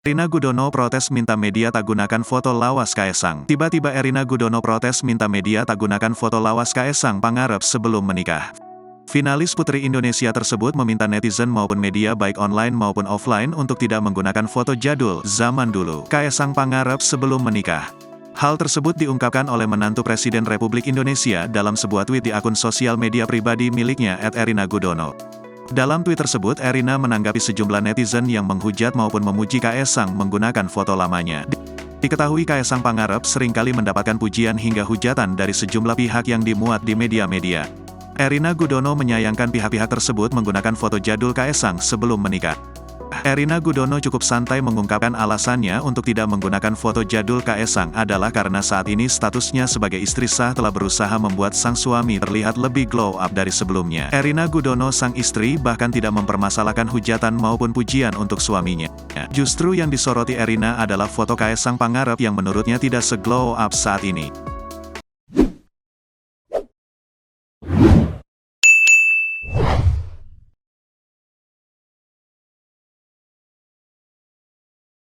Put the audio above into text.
Erina Gudono protes minta media tak gunakan foto lawas Kaesang. Tiba-tiba Erina Gudono protes minta media tak gunakan foto lawas Kaesang Pangarep sebelum menikah. Finalis Putri Indonesia tersebut meminta netizen maupun media baik online maupun offline untuk tidak menggunakan foto jadul zaman dulu Kaesang Pangarep sebelum menikah. Hal tersebut diungkapkan oleh menantu Presiden Republik Indonesia dalam sebuah tweet di akun sosial media pribadi miliknya @Erina Gudono. Dalam tweet tersebut, Erina menanggapi sejumlah netizen yang menghujat maupun memuji Kaesang menggunakan foto lamanya. Diketahui Kaesang Pangarep seringkali mendapatkan pujian hingga hujatan dari sejumlah pihak yang dimuat di media-media. Erina Gudono menyayangkan pihak-pihak tersebut menggunakan foto jadul Kaesang sebelum menikah. Erina Gudono cukup santai mengungkapkan alasannya untuk tidak menggunakan foto jadul Kaesang adalah karena saat ini statusnya sebagai istri sah telah berusaha membuat sang suami terlihat lebih glow up dari sebelumnya. Erina Gudono sang istri bahkan tidak mempermasalahkan hujatan maupun pujian untuk suaminya. Justru yang disoroti Erina adalah foto Kaesang Pangarep yang menurutnya tidak se-glow up saat ini.